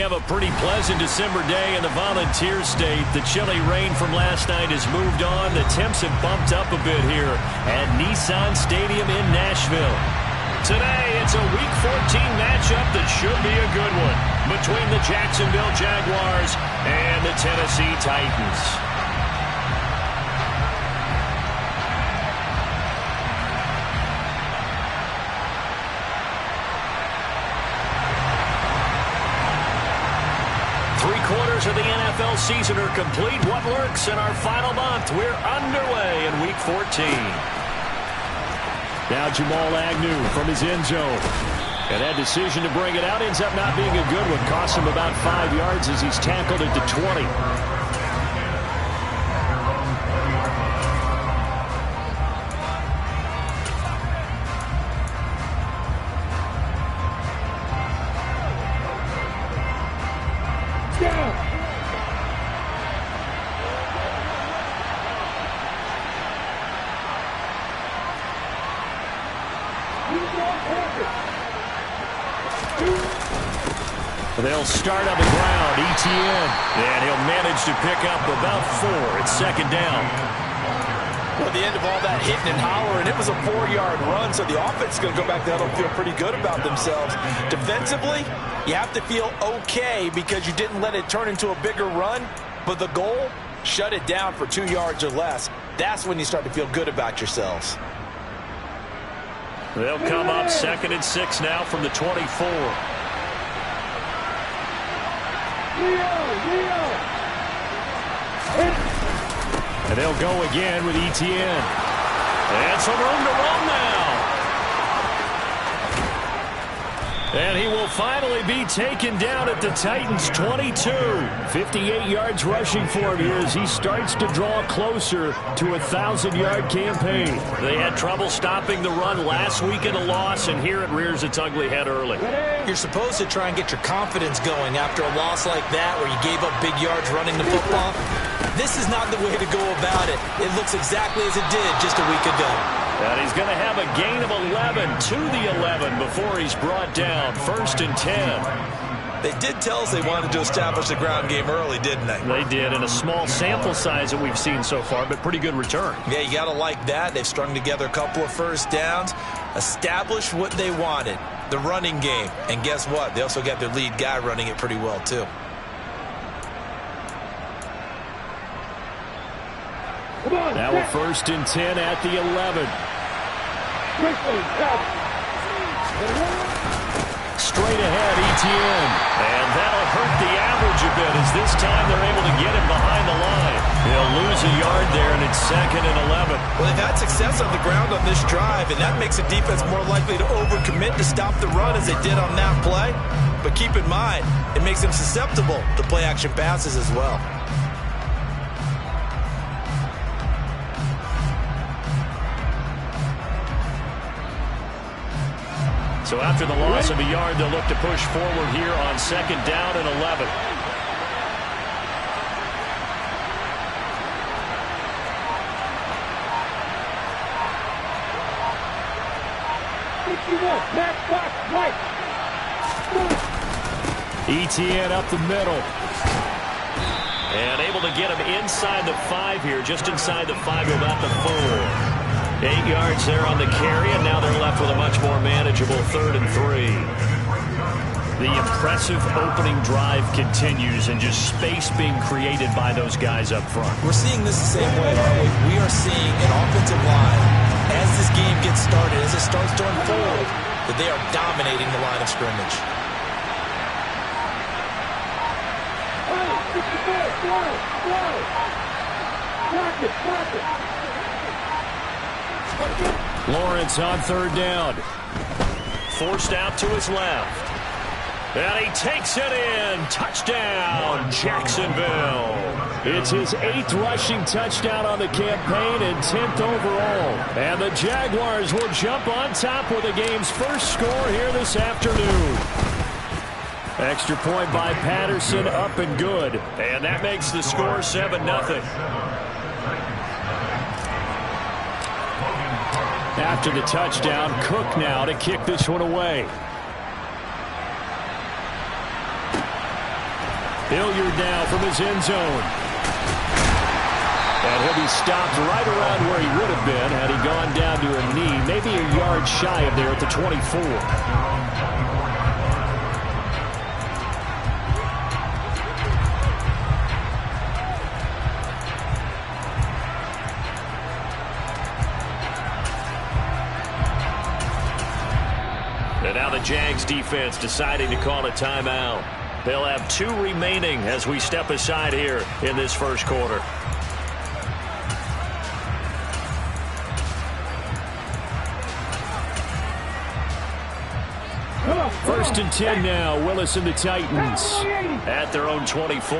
have a pretty pleasant December day in the Volunteer State. The chilly rain from last night has moved on. The temps have bumped up a bit here at Nissan Stadium in Nashville. Today, it's a Week 14 matchup that should be a good one between the Jacksonville Jaguars and the Tennessee Titans. Three-quarters of the NFL season are complete. What lurks in our final month? We're underway in Week 14. Now Jamal Agnew from his end zone. And that decision to bring it out ends up not being a good one. Cost him about 5 yards as he's tackled at the 20. They'll start on the ground. Etienne. And he'll manage to pick up about 4. It's second down. Well, the end of all that hitting and hollering, it was a 4-yard run, so the offense is going to go back there and feel pretty good about themselves. Defensively, you have to feel okay because you didn't let it turn into a bigger run, but the goal, shut it down for 2 yards or less. That's when you start to feel good about yourselves. They'll come up 2nd and 6 now from the 24. And they'll go again with Etienne. And some room to run now. And he will finally be taken down at the Titans' 22. 58 yards rushing for him here as he starts to draw closer to a 1,000-yard campaign. They had trouble stopping the run last week in a loss, and here it rears its ugly head early. You're supposed to try and get your confidence going after a loss like that where you gave up big yards running the football. This is not the way to go about it. It looks exactly as it did just a week ago. And he's going to have a gain of 11 to the 11 before he's brought down. 1st and 10. They did tell us they wanted to establish the ground game early, didn't they? They did, in a small sample size that we've seen so far, but pretty good return. Yeah, you got to like that. They've strung together a couple of first downs, established what they wanted, the running game. And guess what? They also got their lead guy running it pretty well, too. Now a 1st and 10 at the 11. Straight ahead, Etienne. And that'll hurt the average a bit as this time they're able to get him behind the line. He'll lose a yard there, and it's 2nd and 11. Well, they've had success on the ground on this drive, and that makes the defense more likely to overcommit to stop the run as they did on that play. But keep in mind, it makes them susceptible to play-action passes as well. So after the loss of a yard, they'll look to push forward here on 2nd down and 11. Etienne up the middle. And able to get him inside the 5 here, just inside the 5, about the 4. 8 yards there on the carry, and now they're left with a much more manageable 3rd and 3. The impressive opening drive continues, and just space being created by those guys up front. We're seeing this the same way, aren't we? We are seeing an offensive line, as this game gets started, as it starts to unfold, that they are dominating the line of scrimmage. Lawrence on 3rd down. Forced out to his left. And he takes it in. Touchdown, Jacksonville. It's his 8th rushing touchdown on the campaign and 10th overall. And the Jaguars will jump on top with the game's first score here this afternoon. Extra point by Patterson, up and good. And that makes the score 7-0. After the touchdown, Cook now to kick this one away. Hilliard now from his end zone. And he'll be stopped right around where he would have been had he gone down to a knee, maybe a yard shy of there at the 24. And now the Jags defense deciding to call a timeout. They'll have 2 remaining as we step aside here in this first quarter. First and 10 now. Willis and the Titans at their own 24.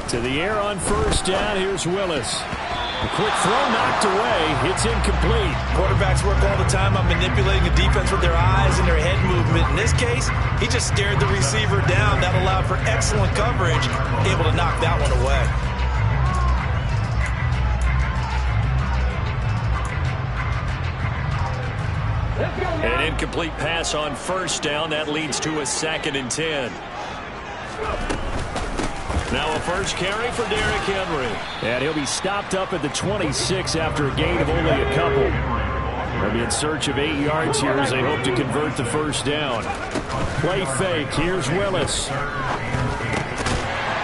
To the air on first down. Here's Willis. A quick throw knocked away. It's incomplete. Quarterbacks work all the time on manipulating the defense with their eyes and their head movement. In this case, he just stared the receiver down. That allowed for excellent coverage, able to knock that one away. An incomplete pass on first down. That leads to a 2nd and 10. Now a first carry for Derrick Henry. And he'll be stopped up at the 26 after a gain of only a couple. They'll be in search of 8 yards here as they hope to convert the first down. Play fake. Here's Willis.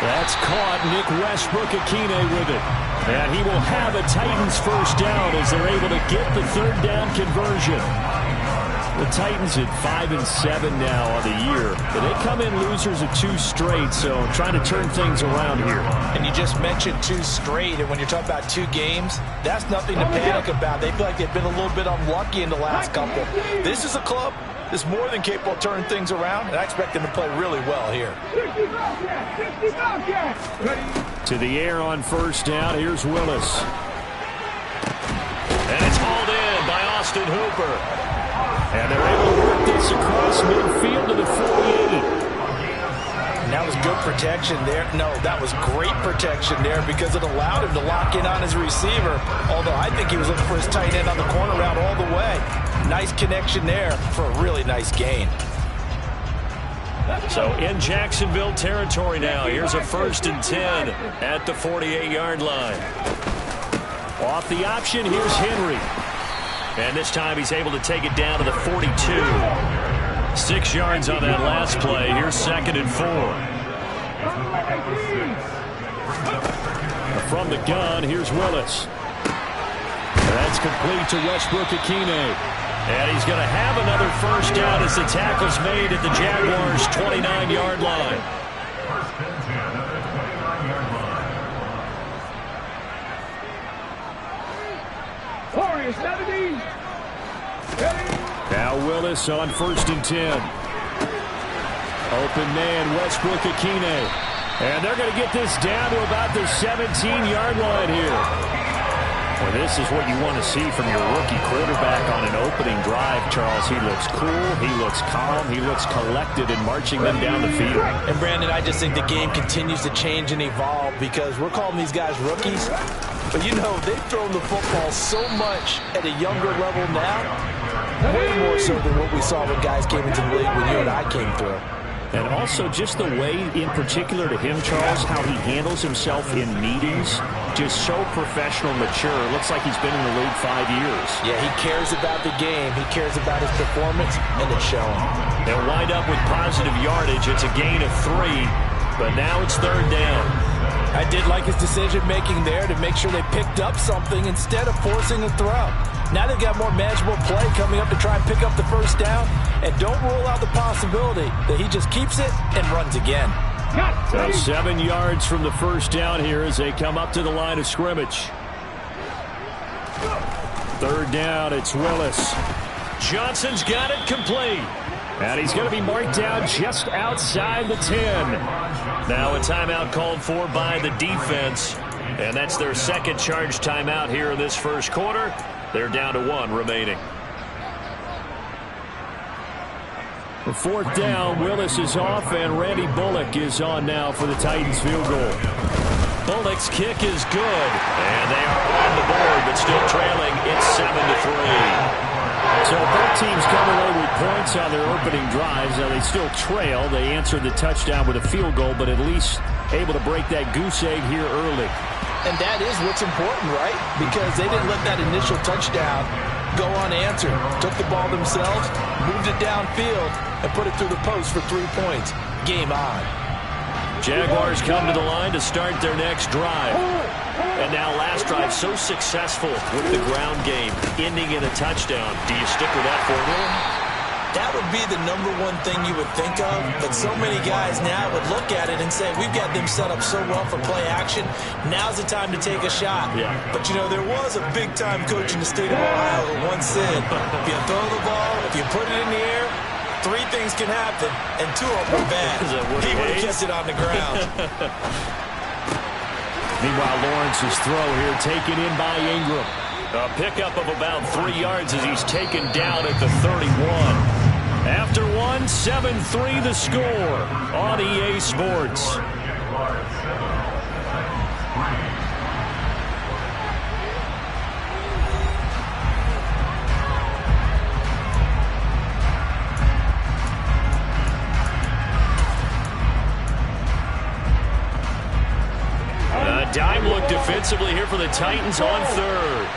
That's caught. Nick Westbrook-Akine with it. And he will have a Titans first down as they're able to get the 3rd down conversion. The Titans at 5-7 now on the year. But they come in losers of 2 straight, so trying to turn things around here. And you just mentioned 2 straight, and when you're talking about 2 games, that's nothing to panic about. They feel like they've been a little bit unlucky in the last couple. This is a club that's more than capable of turning things around, and I expect them to play really well here. To the air on first down. Here's Willis. And it's hauled in by Austin Hooper. And they're able to work this across midfield to the 48. And that was good protection there. No, that was great protection there because it allowed him to lock in on his receiver. Although I think he was looking for his tight end on the corner route all the way. Nice connection there for a really nice gain. So in Jacksonville territory now. Here's a 1st and 10 at the 48-yard line. Off the option, here's Henry. And this time he's able to take it down to the 42. 6 yards on that last play. Here's 2nd and 4. From the gun, here's Willis. That's complete to Westbrook-Akine. And he's going to have another first down as the tackle's made at the Jaguars' 29-yard line. Now Willis on 1st and 10. Open man, Westbrook-Akine. And they're going to get this down to about the 17-yard line here. Well, this is what you want to see from your rookie quarterback on an opening drive, Charles. He looks cool, he looks calm, he looks collected in marching them down the field. And, Brandon, I just think the game continues to change and evolve because we're calling these guys rookies. But, you know, they've thrown the football so much at a younger level now, way more so than what we saw when guys came into the league when you and I came through. And also just the way, in particular to him, Charles, how he handles himself in meetings, just so professional, mature. Looks like he's been in the league 5 years. Yeah, he cares about the game. He cares about his performance, and it's showing. They'll wind up with positive yardage. It's a gain of 3, but now it's 3rd down. I did like his decision-making there to make sure they picked up something instead of forcing a throw. Now they've got more manageable play coming up to try and pick up the first down. And don't rule out the possibility that he just keeps it and runs again. So 7 yards from the first down here as they come up to the line of scrimmage. 3rd down, it's Willis. Johnson's got it complete. And he's going to be marked down just outside the 10. Now a timeout called for by the defense. And that's their 2nd charge timeout here in this first quarter. They're down to 1 remaining. The 4th down, Willis is off, and Randy Bullock is on now for the Titans field goal. Bullock's kick is good, and they are on the board, but still trailing. It's 7-3. So both teams come away with points on their opening drives. Now they still trail. They answered the touchdown with a field goal, but at least able to break that goose egg here early. And that is what's important, right? Because they didn't let that initial touchdown go unanswered. Took the ball themselves, moved it downfield, and put it through the post for 3 points. Game on. Jaguars come to the line to start their next drive. And now last drive so successful with the ground game, ending in a touchdown. Do you stick with that formula? That would be the #1 thing you would think of, but so many guys now would look at it and say, we've got them set up so well for play action, now's the time to take a shot. Yeah. But, you know, there was a big-time coach in the state of Ohio who once said, if you throw the ball, if you put it in the air, 3 things can happen, and 2 of them are bad. He would have kept it on the ground. Meanwhile, Lawrence's throw here taken in by Ingram. A pickup of about 3 yards as he's taken down at the 31. After 1, 7-3 the score on EA Sports. A dime look defensively here for the Titans on 3rd.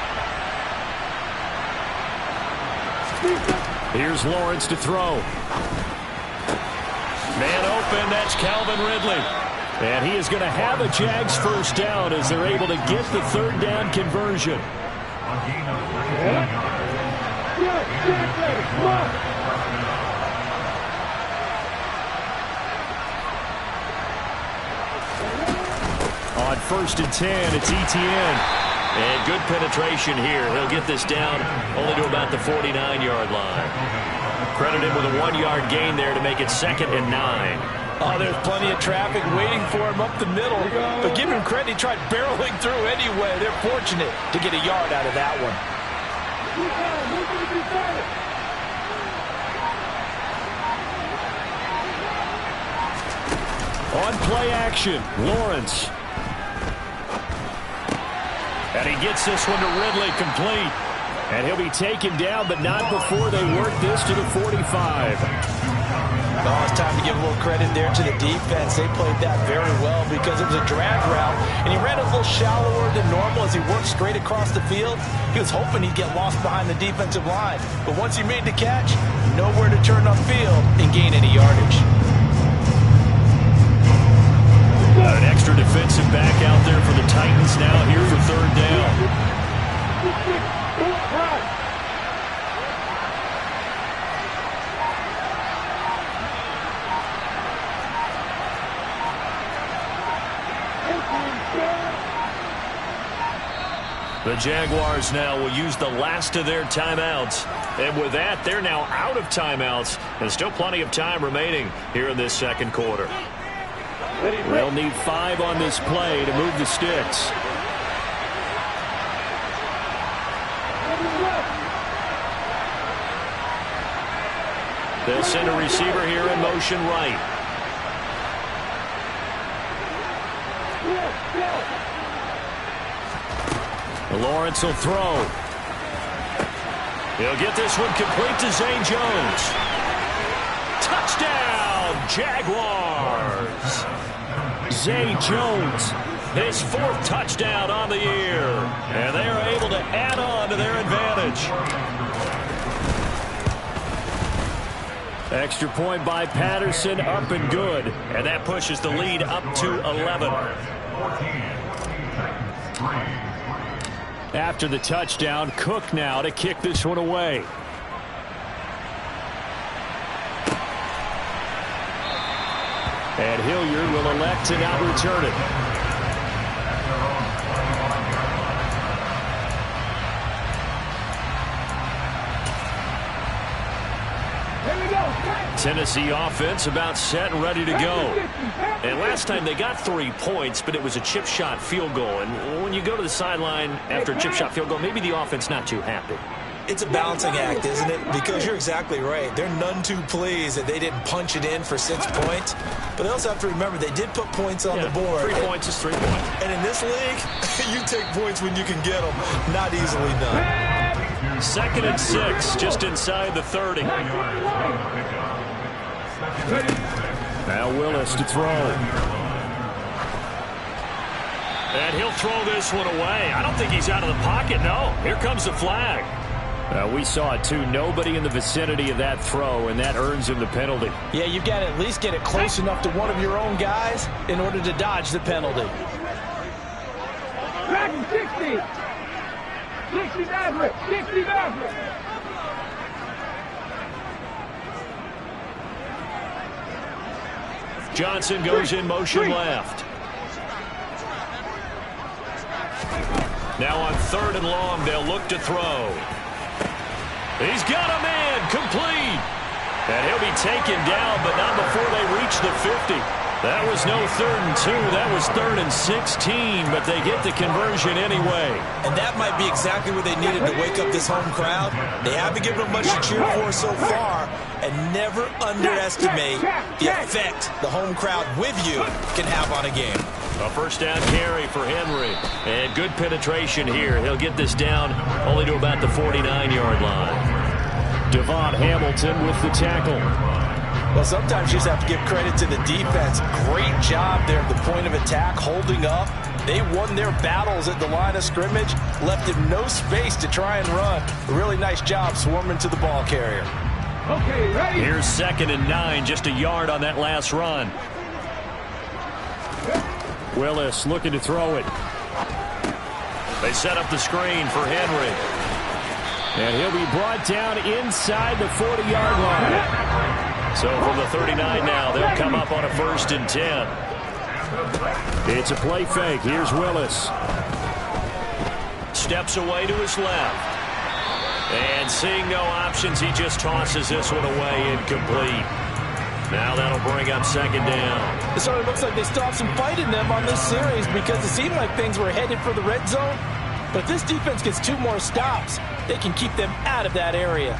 Here's Lawrence to throw. Man open, that's Calvin Ridley. And he is going to have a Jags first down as they're able to get the 3rd down conversion. On 1st and 10, it's Etienne. And good penetration here. He'll get this down only to about the 49-yard line. Credit him with a 1-yard gain there to make it 2nd and 9. Oh, there's plenty of traffic waiting for him up the middle. But give him credit, he tried barreling through anyway. They're fortunate to get a yard out of that one. On play action, Lawrence. And he gets this one to Ridley complete. And he'll be taken down, but not before they work this to the 45. Oh, it's time to give a little credit there to the defense. They played that very well because it was a drag route, and he ran a little shallower than normal as he worked straight across the field. He was hoping he'd get lost behind the defensive line. But once he made the catch, nowhere to turn upfield and gain any yardage. An extra defensive back out there for the Titans now here for 3rd down. The Jaguars now will use the last of their timeouts. And with that, they're now out of timeouts. And still plenty of time remaining here in this 2nd quarter. They'll need 5 on this play to move the sticks. They'll send a receiver here in motion right. Lawrence will throw. He'll get this one complete to Zay Jones. Touchdown, Jaguars. Zay Jones, his 4th touchdown on the year. And they are able to add on to their advantage. Extra point by Patterson, up and good. And that pushes the lead up to 11. After the touchdown, Cook now to kick this one away. And Hilliard will elect to now return it. Tennessee offense about set and ready to go. And last time they got 3 points, but it was a chip shot field goal. And when you go to the sideline after a chip shot field goal, maybe the offense not too happy. It's a balancing act, isn't it? Because you're exactly right. They're none too pleased that they didn't punch it in for 6 points. But they also have to remember they did put points on the board. 3 points is 3 points. And in this league, you take points when you can get them. Not easily done. 2nd and 6, just inside the 30. Now Willis to throw. And he'll throw this one away. I don't think he's out of the pocket, no. Here comes the flag. We saw it too. Nobody in the vicinity of that throw, and that earns him the penalty. Yeah, you've got to at least get it close enough to one of your own guys in order to dodge the penalty. 60 Maverick. 60 Maverick. Johnson goes in motion left. Now on 3rd and long, they'll look to throw. He's got a man complete. And he'll be taken down, but not before they reach the 50. That was no 3rd and 2. That was 3rd and 16, but they get the conversion anyway. And that might be exactly what they needed to wake up this home crowd. They haven't given them much to cheer for so far, and never underestimate the effect the home crowd with you can have on a game. A 1st down carry for Henry. And good penetration here. He'll get this down only to about the 49-yard line. Devon Hamilton with the tackle. Well, sometimes you just have to give credit to the defense. Great job there at the point of attack, holding up. They won their battles at the line of scrimmage, left him no space to try and run. A really nice job swarming to the ball carrier. Okay, ready? Here's 2nd and 9, just a yard on that last run. Willis looking to throw it. They set up the screen for Henry. And he'll be brought down inside the 40-yard line. So from the 39 now, they'll come up on a 1st and 10. It's a play fake. Here's Willis. Steps away to his left. And seeing no options, he just tosses this one away incomplete. Now that'll bring up 2nd down. It sort of looks like they stopped some fight in them on this series because it seemed like things were headed for the red zone. But if this defense gets 2 more stops, they can keep them out of that area.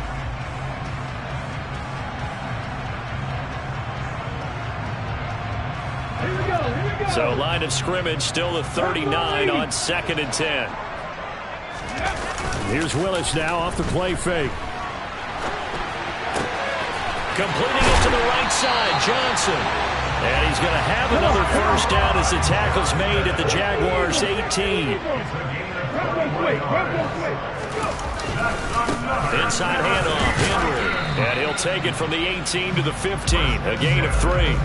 So line of scrimmage still the 39 on 2nd and 10. Here's Willis now off the play fake. Completing it to the right side, Johnson. And he's going to have another 1st down as the tackle's made at the Jaguars' 18. Inside handoff, Henry. And he'll take it from the 18 to the 15, a gain of 3.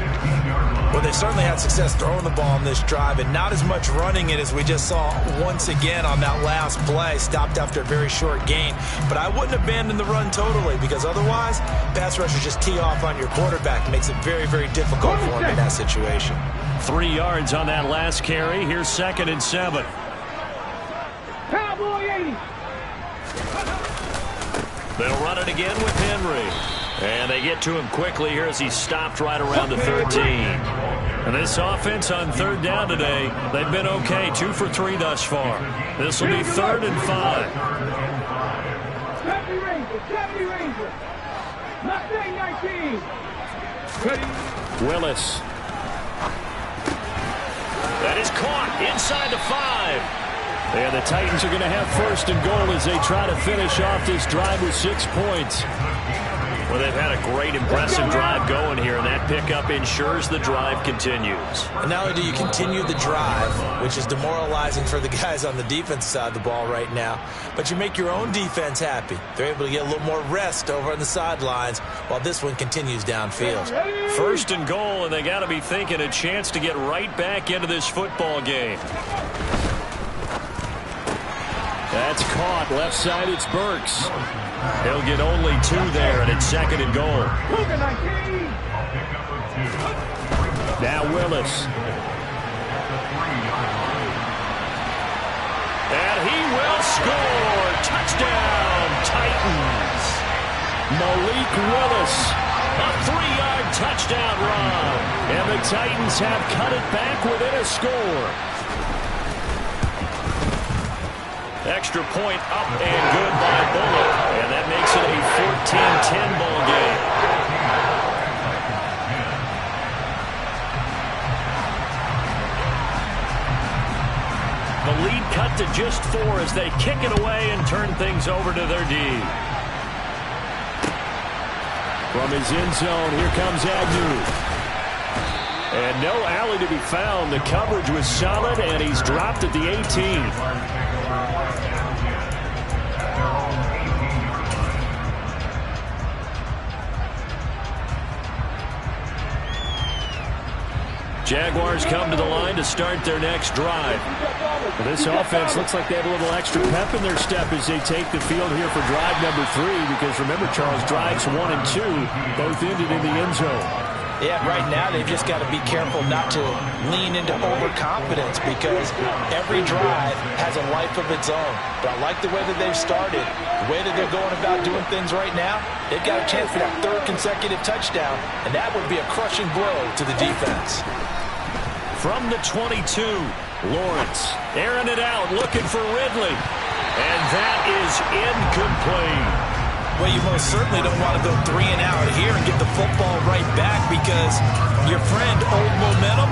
Well, they certainly had success throwing the ball on this drive, and not as much running it as we just saw once again on that last play. Stopped after a very short gain. But I wouldn't abandon the run totally, because otherwise, pass rushers just tee off on your quarterback. It makes it very, very difficult for him in that situation. 3 yards on that last carry. Here's 2nd and 7. Cowboy 80. They'll run it again with Henry. And they get to him quickly here as he's stopped right around the 13. And this offense on 3rd down today, they've been okay. 2 for 3 thus far. This will be 3rd and 5. 70 Ranger. Mustang 19. Ready? Willis. That is caught inside the 5. And the Titans are going to have 1st and goal as they try to finish off this drive with 6 points. Well, they've had a great, impressive drive going here, and that pickup ensures the drive continues. And not only do you continue the drive, which is demoralizing for the guys on the defense side of the ball right now, but you make your own defense happy. They're able to get a little more rest over on the sidelines while this one continues downfield. 1st and goal, and they got to be thinking a chance to get right back into this football game. That's caught. Left side, it's Burks. He'll get only 2 there, and it's 2nd and goal. Now Willis. And he will score. Touchdown, Titans. Malik Willis. A 3-yard touchdown run. And the Titans have cut it back within a score. Extra point up and good by Bullock. And that makes it a 14-10 ball game. The lead cut to to just 4 as they kick it away and turn things over to their D. From his end zone, here comes Agnew. And no alley to be found. The coverage was solid, and he's dropped at the 18. Jaguars come to the line to start their next drive. This offense looks like they have a little extra pep in their step as they take the field here for drive number 3, because remember, Charles, drives 1 and 2 both ended in the end zone. Yeah, right now they've just got to be careful not to lean into overconfidence, because every drive has a life of its own. But I like the way that they've started, the way that they're going about doing things right now. They've got a chance for that 3rd consecutive touchdown, and that would be a crushing blow to the defense. From the 22, Lawrence airing it out, looking for Ridley. And that is incomplete. Well, you most certainly don't want to go 3 and out here and get the football right back, because your friend, Old Momentum,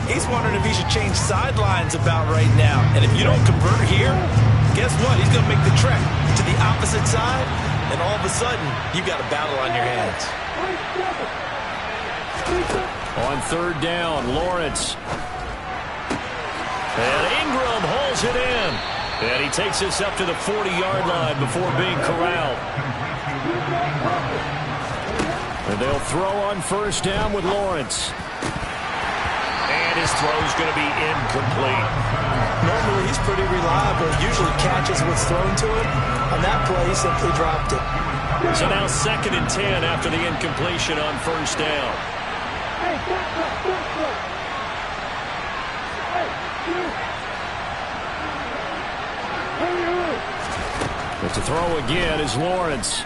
he's wondering if he should change sidelines about right now. And if you don't convert here, guess what? He's going to make the trek to the opposite side, and all of a sudden, you've got a battle on your hands. On 3rd down, Lawrence. And Ingram holds it in. And he takes us up to the 40-yard line before being corralled. And they'll throw on 1st down with Lawrence. And his throw's going to be incomplete. Normally, he's pretty reliable. Usually catches what's thrown to him. On that play, he simply dropped it. So now 2nd and 10 after the incompletion on 1st down. But to throw again is Lawrence.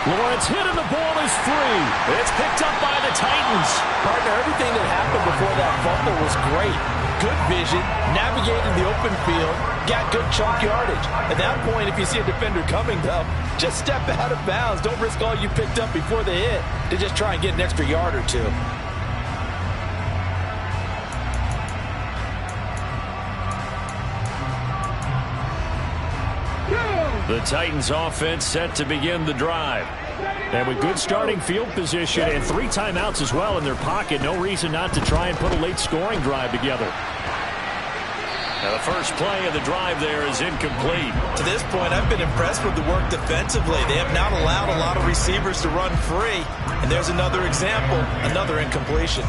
Lawrence hit and the ball is free. It's picked up by the Titans. Partner, everything that happened before that fumble was great. Good vision, navigated the open field, got good chalk yardage. At that point, if you see a defender coming, though, just step out of bounds. Don't risk all you picked up before they hit to just try and get an extra yard or 2. The Titans offense set to begin the drive. And with good starting field position and 3 timeouts as well in their pocket, no reason not to try and put a late scoring drive together. Now the first play of the drive there is incomplete. To this point, I've been impressed with the work defensively. They have not allowed a lot of receivers to run free. And there's another example, another incompletion.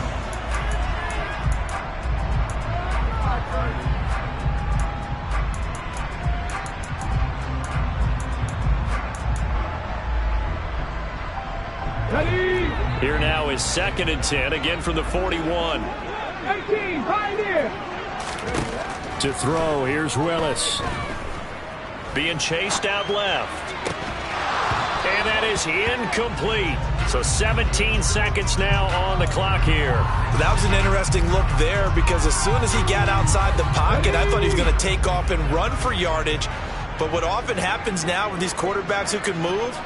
Here now is 2nd and 10, again from the 41. 18, Pioneer. To throw, here's Willis. Being chased out left. And that is incomplete. So 17 seconds now on the clock here. That was an interesting look there, because as soon as he got outside the pocket, I thought he was going to take off and run for yardage. But what often happens now with these quarterbacks who can move,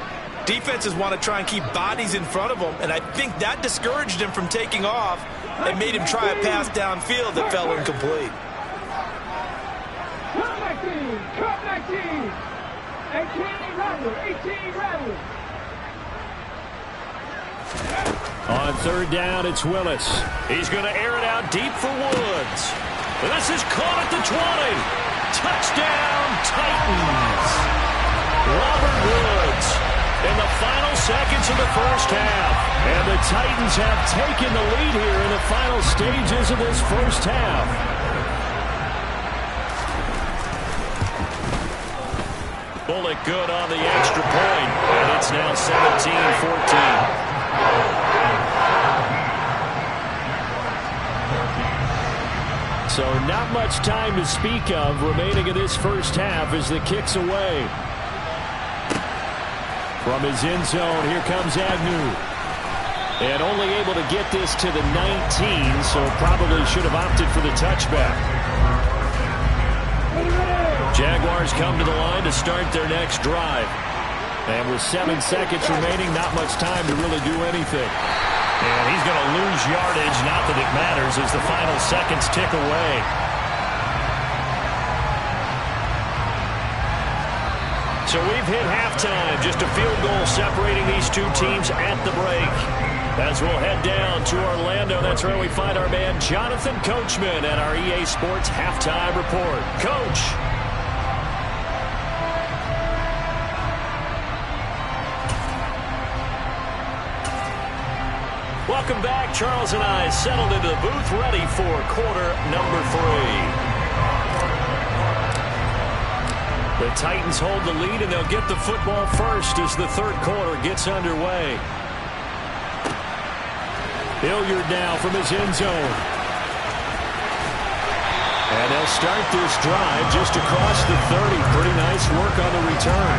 defenses want to try and keep bodies in front of them, and I think that discouraged him from taking off and made him try a pass downfield that fell incomplete. Cut 19, cut 19. 18 Rattler. On 3rd down, it's Willis. He's going to air it out deep for Woods. And this is caught at the 20. Touchdown, Titans. Robert Woods in the final seconds of the first half. And the Titans have taken the lead here in the final stages of this first half. Bullock good on the extra point. And it's now 17-14. So not much time to speak of remaining in this first half as the kick's away. From his end zone, here comes Agnew. And only able to get this to the 19, so probably should have opted for the touchback. Jaguars come to the line to start their next drive. And with 7 seconds remaining, not much time to really do anything. And he's going to lose yardage, not that it matters, as the final seconds tick away. So we've hit halftime, just a field goal separating these two teams at the break. As we'll head down to Orlando, that's where we find our man Jonathan Coachman at our EA Sports Halftime Report. Coach. Welcome back. Charles and I settled into the booth, ready for quarter number 3. The Titans hold the lead, and they'll get the football first as the third quarter gets underway. Hilliard now from his end zone. And they'll start this drive just across the 30. Pretty nice work on the return.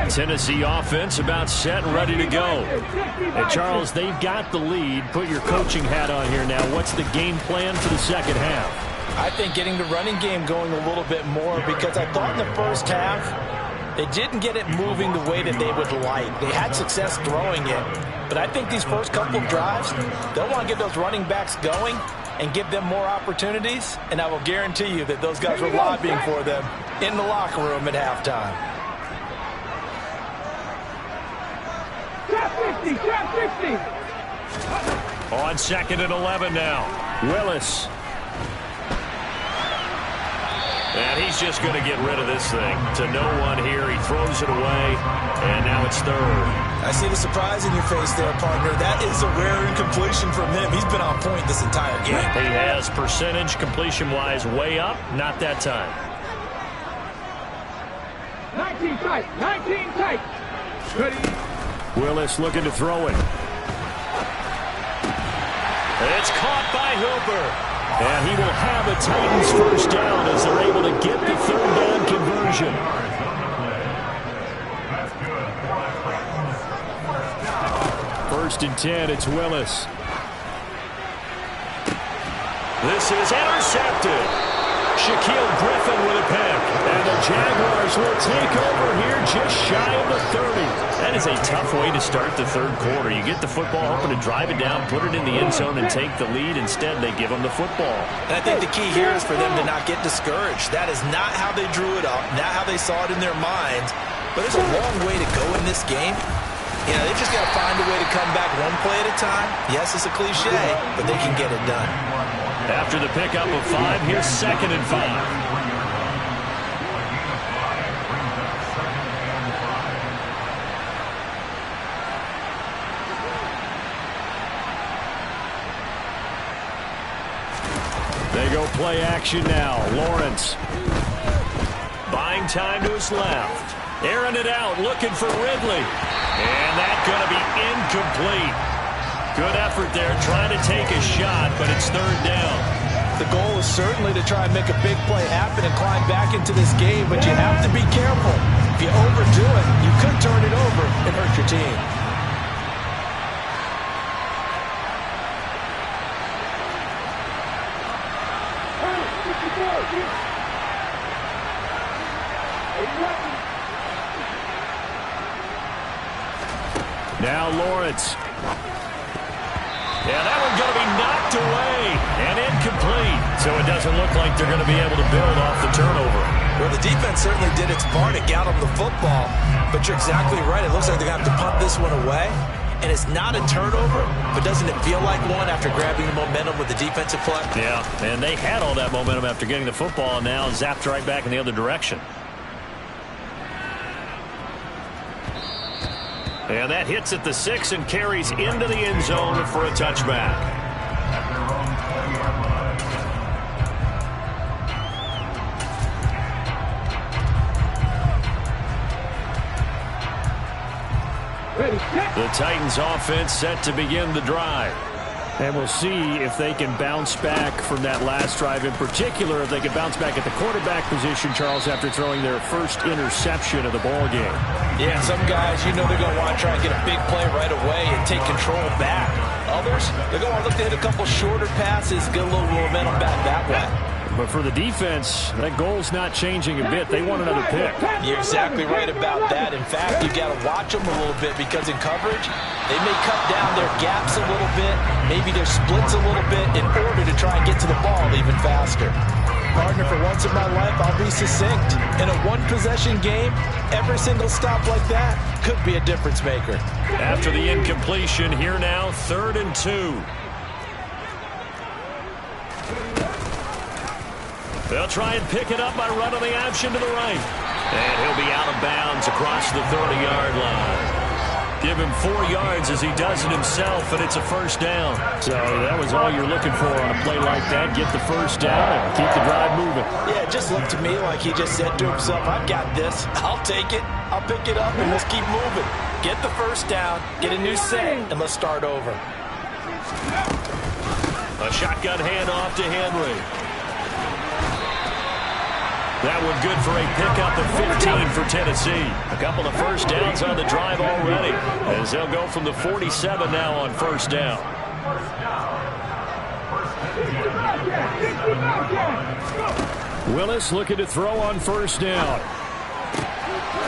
Tennessee offense about set and ready to go. And Charles, they've got the lead. Put your coaching hat on here now. What's the game plan for the second half? I think getting the running game going a little bit more, because I thought in the first half they didn't get it moving the way that they would like. They had success throwing it, but I think these first couple of drives, they'll want to get those running backs going and give them more opportunities, and I will guarantee you that those guys were lobbying for them in the locker room at halftime. Shot 50. On 2nd and 11 now. Willis. And he's just going to get rid of this thing. To no one here. He throws it away. And now it's third. I see the surprise in your face there, partner. That is a rare incompletion from him. He's been on point this entire game. He has percentage completion-wise way up. Not that time. 19 tight. 19 tight. Ready. Willis looking to throw it. It's caught by Hooper. And he will have a Titans first down as they're able to get the third down conversion. First and 10, it's Willis. This is intercepted. Shaquille Griffin with a pick. And the Jaguars will take over here just shy of the 30. That is a tough way to start the third quarter. You get the football, hoping to drive it down, put it in the end zone, and take the lead. Instead, they give them the football. And I think the key here is for them to not get discouraged. That is not how they drew it up, not how they saw it in their minds. But there's a long way to go in this game. You know, they just got to find a way to come back one play at a time. Yes, it's a cliche, but they can get it done. After the pickup of 5, here's 2nd and 5. They go play action now. Lawrence. Buying time to his left. Airing it out, looking for Ridley. And that's going to be incomplete. Good effort there, trying to take a shot, but it's third down. The goal is certainly to try and make a big play happen and climb back into this game, but you have to be careful. If you overdo it, you could turn it over and hurt your team. Now Lawrence. Yeah, that one's going to be knocked away and incomplete. So it doesn't look like they're going to be able to build off the turnover. Well, the defense certainly did its part. It got them the football. But you're exactly right. It looks like they're going to have to punt this one away. And it's not a turnover, but doesn't it feel like one after grabbing the momentum with the defensive play? Yeah, and they had all that momentum after getting the football, and now zapped right back in the other direction. And that hits at the 6 and carries into the end zone for a touchback. The Titans offense set to begin the drive. And we'll see if they can bounce back from that last drive. In particular, if they can bounce back at the quarterback position, Charles, after throwing their first interception of the ball game. Yeah, some guys, you know they're going to want to try and get a big play right away and take control back. Others, they're going to look to hit a couple shorter passes, get a little momentum back that way. But for the defense, that goal's not changing a bit. They want another pick. You're exactly right about that. In fact, you've got to watch them a little bit because in coverage, they may cut down their gaps a little bit, maybe their splits a little bit in order to try and get to the ball even faster. Partner, for once in my life, I'll be succinct. In a one-possession game, every single stop like that could be a difference maker. After the incompletion, here now, 3rd and 2. They'll try and pick it up by running the option to the right. And he'll be out of bounds across the 30-yard line. Give him 4 yards as he does it himself, and it's a first down. So that was all you're looking for on a play like that. Get the first down and keep the drive moving. Yeah, it just looked to me like he just said to himself, I've got this. I'll take it. I'll pick it up, and let's keep moving. Get the first down, get a new set, and let's start over. A shotgun handoff to Henry. That one good for a pickup of 15 for Tennessee. A couple of first downs on the drive already, as they'll go from the 47 now on first down. Willis looking to throw on first down.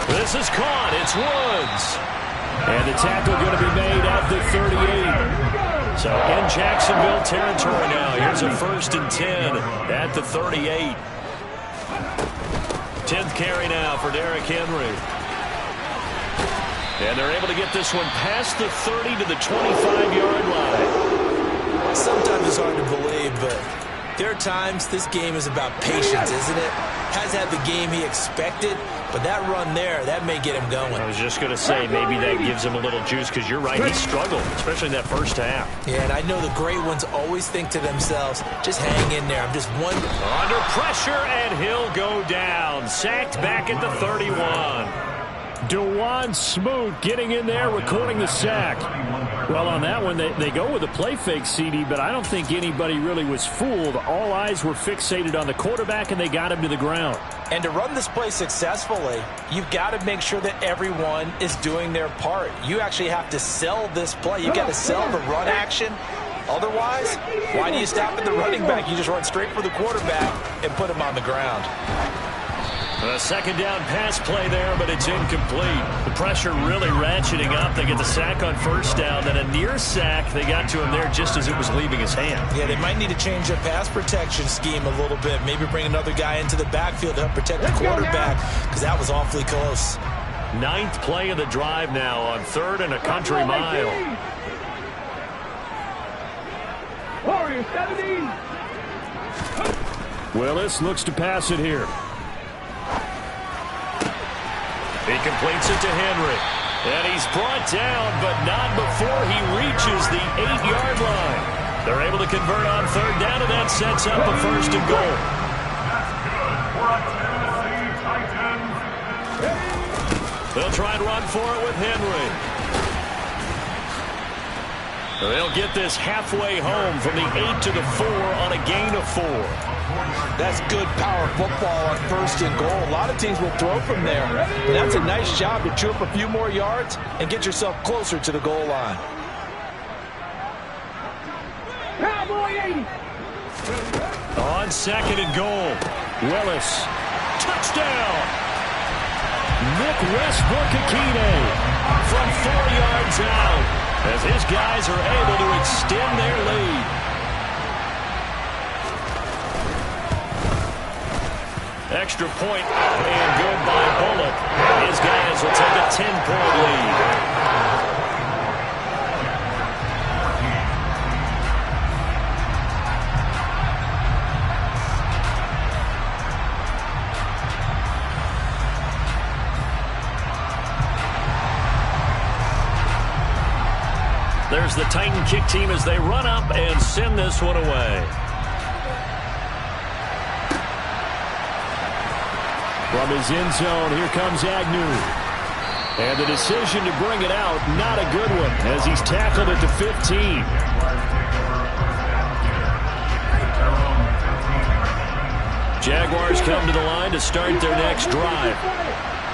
This is caught. It's Woods. And the tackle going to be made at the 38. So in Jacksonville territory now. Here's a 1st and 10 at the 38. 10th carry now for Derrick Henry. And they're able to get this one past the 30 to the 25-yard line. Sometimes it's hard to believe, but there are times this game is about patience, isn't it? Has had the game he expected, but that run there, that may get him going. I was just going to say, maybe that gives him a little juice, because you're right, he struggled, especially in that first half. Yeah, and I know the great ones always think to themselves, just hang in there. I'm just one. Under pressure, and he'll go down. Sacked back at the 31. DeJuan Smoot getting in there, recording the sack. Well, on that one, they go with a play fake, CD, but I don't think anybody really was fooled. All eyes were fixated on the quarterback, and they got him to the ground. And to run this play successfully, you've got to make sure that everyone is doing their part. You actually have to sell this play. You've got to sell the run action. Otherwise, why do you stop at the running back? You just run straight for the quarterback and put him on the ground. A second down pass play there, but it's incomplete. The pressure really ratcheting up. They get the sack on first down, then a near sack. They got to him there just as it was leaving his hand. Yeah, they might need to change their pass protection scheme a little bit. Maybe bring another guy into the backfield to help protect the quarterback, because that was awfully close. 9th play of the drive now on 3rd and a country mile. Warriors 17. Willis looks to pass it here. He completes it to Henry. And he's brought down, but not before he reaches the 8-yard line. They're able to convert on 3rd down, and that sets up a 1st and goal. They'll try and run for it with Henry. They'll get this halfway home from the 8 to the 4 on a gain of 4. That's good power football on 1st and goal. A lot of teams will throw from there. And that's a nice job to chew up a few more yards and get yourself closer to the goal line. Cowboy 80. On 2nd and goal, Willis. Touchdown! Nick Westbrook-Akine from 4 yards out as his guys are able to extend their lead. Extra point and good by Bullock. His guys will take a 10-point lead. There's the Titan kick team as they run up and send this one away. From his end zone, here comes Agnew. And the decision to bring it out, not a good one, as he's tackled at the 15. Jaguars come to the line to start their next drive.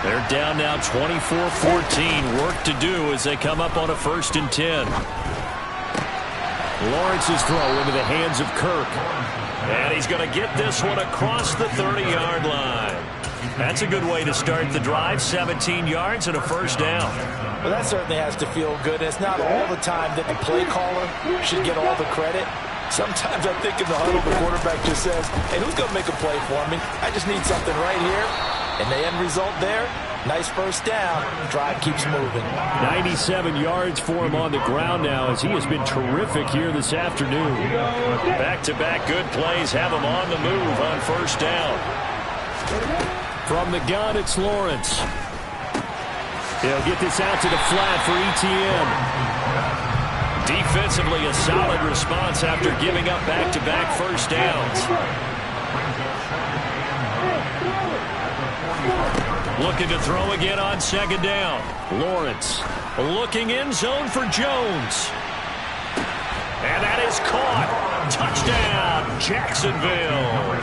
They're down now 24-14. Work to do as they come up on a 1st and 10. Lawrence's throw into the hands of Kirk. And he's going to get this one across the 30-yard line. That's a good way to start the drive, 17 yards and a first down. Well, that certainly has to feel good. It's not all the time that the play caller should get all the credit. Sometimes I think in the huddle, the quarterback just says, hey, who's going to make a play for me? I just need something right here. And the end result there, nice first down. Drive keeps moving. 97 yards for him on the ground now as he has been terrific here this afternoon. Back-to-back good plays have him on the move on first down. From the gun, it's Lawrence. He'll get this out to the flat for ETN. Defensively, a solid response after giving up back-to-back first downs. Looking to throw again on second down. Lawrence looking end zone for Jones. And that is caught. Touchdown, Jacksonville.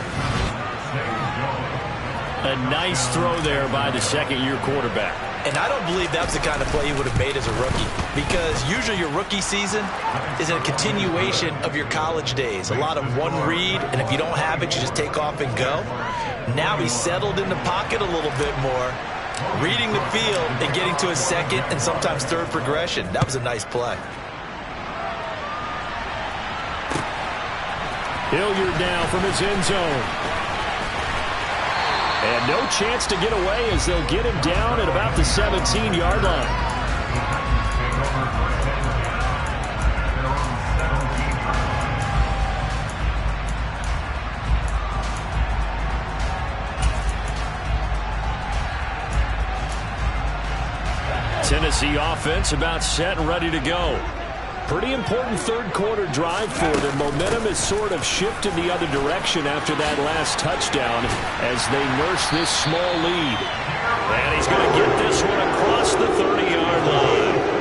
A nice throw there by the second-year quarterback. And I don't believe that's the kind of play he would have made as a rookie, because usually your rookie season is a continuation of your college days. A lot of one read, and if you don't have it, you just take off and go. Now he's settled in the pocket a little bit more, reading the field and getting to his second and sometimes third progression. That was a nice play. Hilliard now from his end zone. And no chance to get away as they'll get him down at about the 17-yard line. Tennessee offense about set and ready to go. Pretty important third-quarter drive for them. Momentum has sort of shifted the other direction after that last touchdown as they nurse this small lead. And he's going to get this one across the 30-yard line.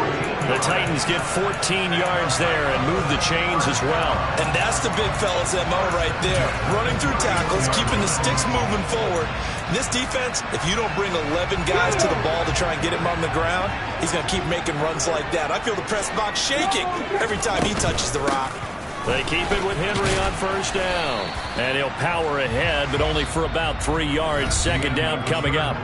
The Titans get 14 yards there and move the chains as well. And that's the big fella's MO right there. Running through tackles, keeping the sticks moving forward. This defense, if you don't bring 11 guys to the ball to try and get him on the ground, he's going to keep making runs like that. I feel the press box shaking every time he touches the rock. They keep it with Henry on first down. And he'll power ahead, but only for about 3 yards. Second down coming up.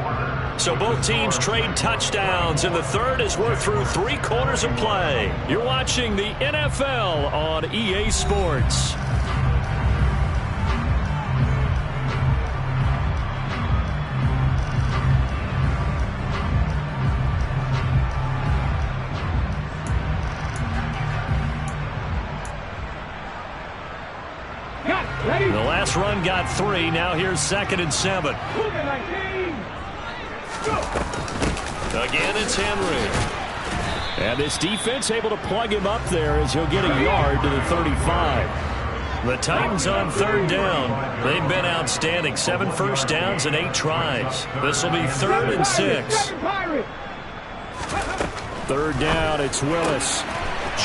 So both teams trade touchdowns in the third as we're through 3 quarters of play. You're watching the NFL on EA Sports. The last run got 3. Now here's 2nd and 7. Again, it's Henry. And this defense able to plug him up there as he'll get a yard to the 35. The Titans on third down. They've been outstanding. 7 first downs and 8 tries. This will be 3rd and 6. Third down, it's Willis.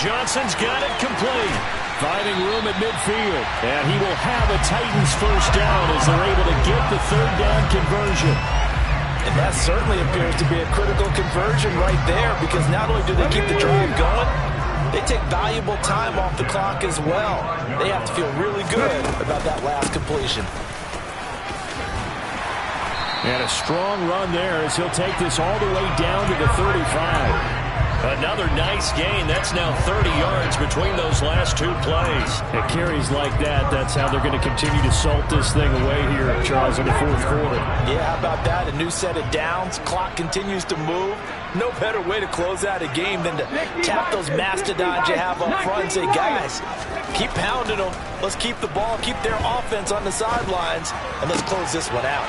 Johnson's got it complete. Finding room at midfield. And he will have a Titans first down as they're able to get the third down conversion. And that certainly appears to be a critical conversion right there, because not only do they keep the drive going, they take valuable time off the clock as well. They have to feel really good about that last completion. And a strong run there as he'll take this all the way down to the 35. Another nice gain. That's now 30 yards between those last 2 plays. It carries like that. That's how they're going to continue to salt this thing away here, Charles, in the 4th quarter. Yeah, how about that? A new set of downs. Clock continues to move. No better way to close out a game than to tap those mastodons you have up front and say, guys, keep pounding them. Let's keep the ball, keep their offense on the sidelines, and let's close this one out.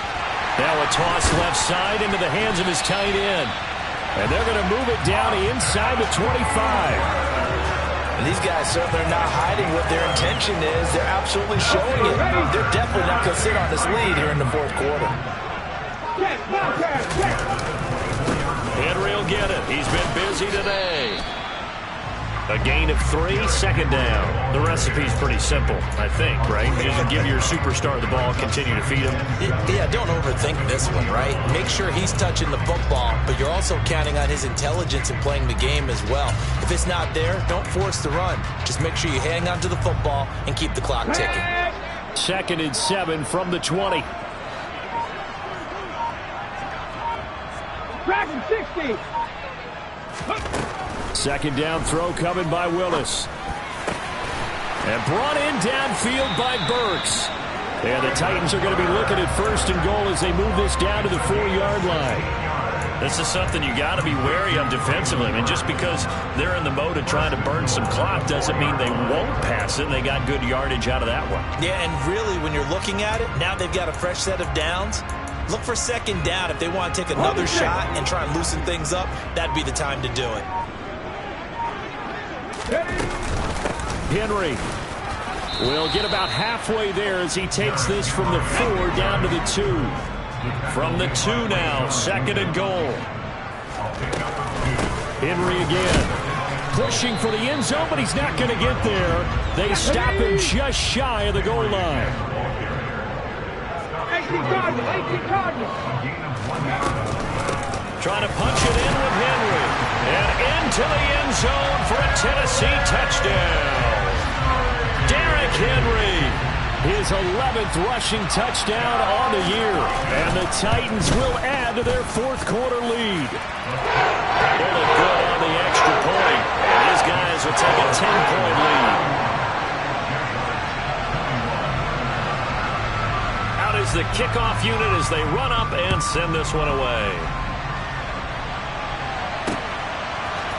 Now a toss left side into the hands of his tight end. And they're going to move it down inside the 25. And these guys certainly are not hiding what their intention is. They're absolutely showing it. They're definitely not going to sit on this lead here in the 4th quarter. Henry will get it. He's been busy today. A gain of 3, 2nd down. The recipe's pretty simple, I think, right? You just give your superstar the ball, continue to feed him. Yeah, don't overthink this one, right? Make sure he's touching the football, but you're also counting on his intelligence in playing the game as well. If it's not there, don't force the run. Just make sure you hang on to the football and keep the clock ticking. 2nd and 7 from the 20. Tracking 60. 2nd down throw coming by Willis. And brought in downfield by Burks. And the Titans are going to be looking at 1st and goal as they move this down to the 4-yard line. This is something you got to be wary of defensively. I mean, just because they're in the mode of trying to burn some clock doesn't mean they won't pass it. And they got good yardage out of that one. Yeah, and really, when you're looking at it, now they've got a fresh set of downs. Look for 2nd down. If they want to take another shot and try and loosen things up, that'd be the time to do it. Henry will get about halfway there as he takes this from the 4 down to the 2. From the 2 now, 2nd and goal. Henry again. Pushing for the end zone, but he's not going to get there. They stop him just shy of the goal line. 18 Cardinals. Trying to punch it in with Henry. And into the end zone for a Tennessee touchdown. Derrick Henry. His 11th rushing touchdown on the year. And the Titans will add to their 4th quarter lead. Really good on the extra point. And these guys will take a 10-point lead. Out is the kickoff unit as they run up and send this one away.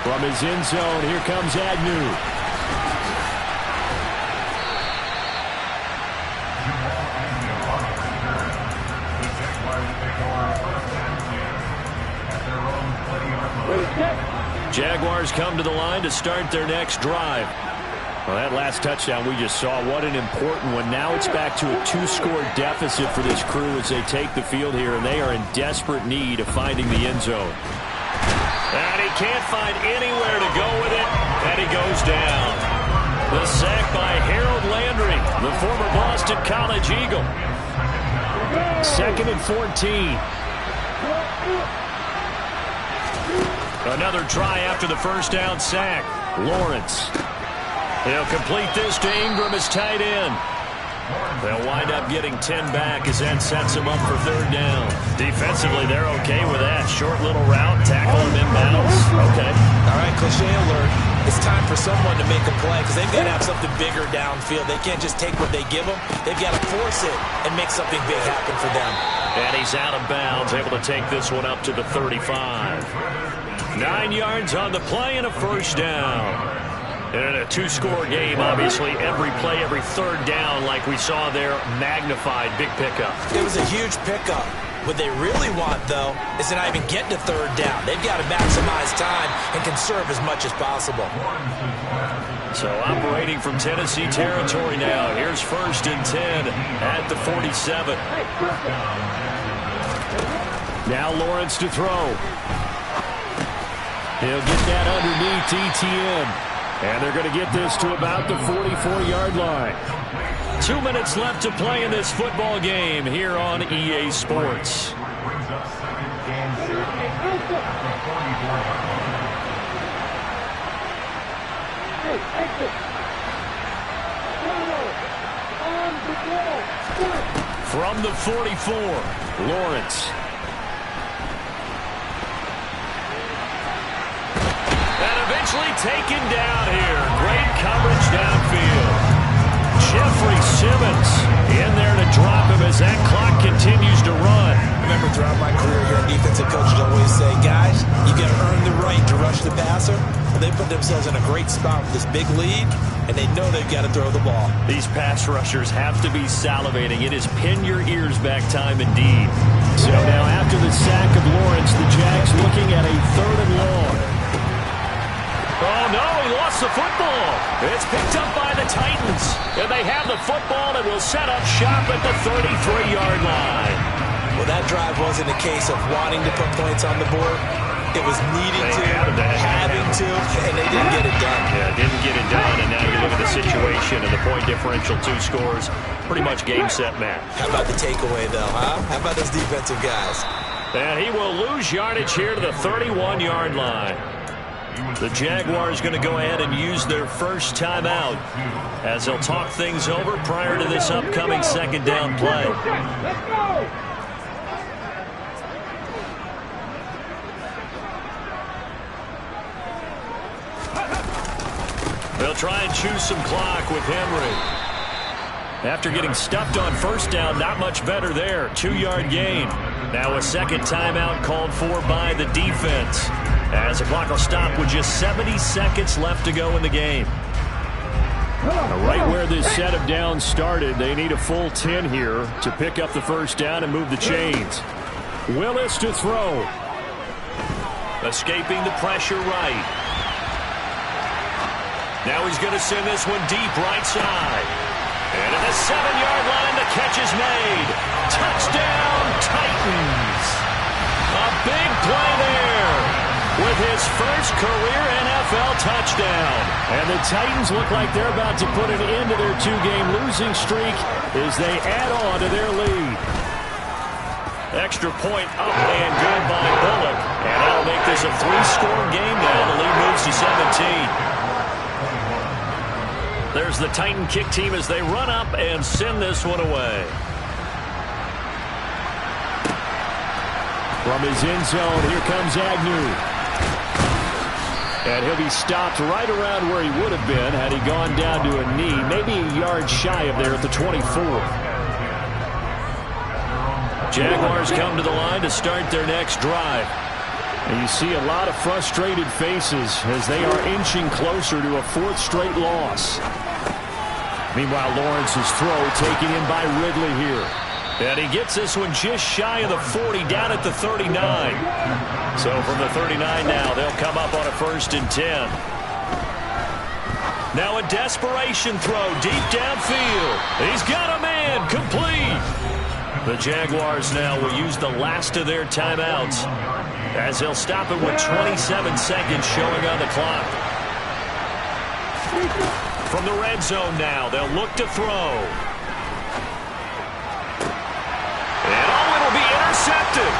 From his end zone, here comes Agnew. Jaguars come to the line to start their next drive. Well, that last touchdown we just saw, what an important one. Now it's back to a 2-score deficit for this crew as they take the field here, and they are in desperate need of finding the end zone. And he can't find anywhere to go with it, and he goes down. The sack by Harold Landry, the former Boston College Eagle. 2nd and 14. Another try after the 1st down sack. Lawrence. He'll complete this to Ingram as tight end. They'll wind up getting 10 back as that sets them up for 3rd down. Defensively, they're okay with that. Short little route, tackle him inbounds. Okay. All right, cliche alert. It's time for someone to make a play because they've got to have something bigger downfield. They can't just take what they give them. They've got to force it and make something big happen for them. And he's out of bounds, able to take this one up to the 35. 9 yards on the play and a 1st down. And in a 2-score game, obviously, every play, every 3rd down, like we saw there, magnified. Big pickup. It was a huge pickup. What they really want, though, is to not even get to 3rd down. They've got to maximize time and conserve as much as possible. So operating from Tennessee territory now. Here's 1st and 10 at the 47. Now Lawrence to throw. He'll get that underneath ETN. And they're going to get this to about the 44-yard line. 2 minutes left to play in this football game here on EA Sports. From the 44, Lawrence. Eventually taken down here. Great coverage downfield. Jeffrey Simmons in there to drop him as that clock continues to run. I remember throughout my career here, defensive coaches always say, guys, you got to earn the right to rush the passer. Well, they put themselves in a great spot with this big lead, and they know they've got to throw the ball. These pass rushers have to be salivating. It is pin your ears back time indeed. So now after the sack of Lawrence, the Jags looking at a 3rd and long. Oh, no, he lost the football. It's picked up by the Titans. And they have the football and will set up shop at the 33-yard line. Well, that drive wasn't a case of wanting to put points on the board. It was needing to, having to, and they didn't get it done. Yeah, didn't get it done, and now you look at the situation and the point differential, 2 scores, pretty much game, set, match. How about the takeaway, though, huh? How about those defensive guys? And he will lose yardage here to the 31-yard line. The Jaguars going to go ahead and use their first timeout as they'll talk things over prior to this upcoming second down play. Let's go! They'll try and choose some clock with Henry. After getting stuffed on first down, not much better there. 2-yard gain. Now a second timeout called for by the defense, as the clock will stop with just 70 seconds left to go in the game. Right where this set of downs started, they need a full 10 here to pick up the first down and move the chains. Willis to throw. Escaping the pressure right. Now he's going to send this one deep right side. And at the 7-yard line, the catch is made. Touchdown, Titans. A big play there with his first career NFL touchdown. And the Titans look like they're about to put an end to their 2-game losing streak as they add on to their lead. Extra point up and good by Bullock. And that'll make this a 3-score game now. The lead moves to 17. There's the Titan kick team as they run up and send this one away. From his end zone, here comes Agnew. And he'll be stopped right around where he would have been had he gone down to a knee, maybe a yard shy of there at the 24. Jaguars come to the line to start their next drive. And you see a lot of frustrated faces as they are inching closer to a 4th straight loss. Meanwhile, Lawrence's throw taken in by Ridley here. And he gets this one just shy of the 40, down at the 39. So from the 39 now, they'll come up on a 1st and 10. Now a desperation throw deep downfield. He's got a man, complete. The Jaguars now will use the last of their timeouts as they'll stop it with 27 seconds showing on the clock. From the red zone now, they'll look to throw. And it'll be intercepted.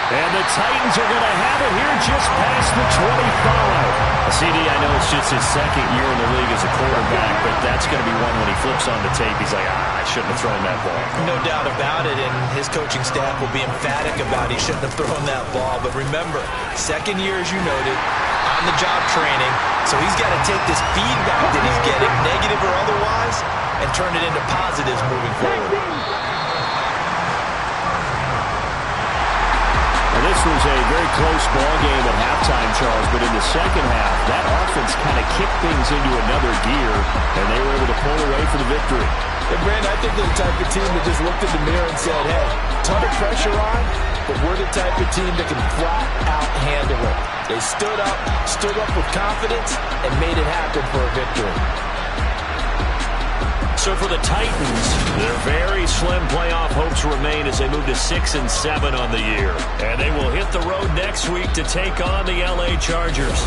And the Titans are going to have it here just past the 25. CD, I know it's just his 2nd year in the league as a quarterback, but that's going to be one when he flips on the tape. He's like, I shouldn't have thrown that ball. No doubt about it, and his coaching staff will be emphatic about he shouldn't have thrown that ball. But remember, 2nd year, as you noted, on-the-job training, so he's got to take this feedback that he's getting, negative or otherwise, and turn it into positives moving forward. This was a very close ball game at halftime, Charles, but in the second half, that offense kind of kicked things into another gear, and they were able to pull away for the victory. And Brandon, I think they're the type of team that just looked in the mirror and said, hey, ton of pressure on, but we're the type of team that can flat out handle it. They stood up with confidence, and made it happen for a victory. So for the Titans, their very slim playoff hopes remain as they move to 6-7 on the year. And they will hit the road next week to take on the LA Chargers.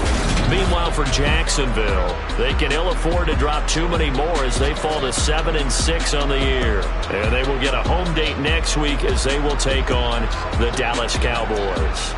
Meanwhile, for Jacksonville, they can ill afford to drop too many more as they fall to 7-6 on the year. And they will get a home date next week as they will take on the Dallas Cowboys.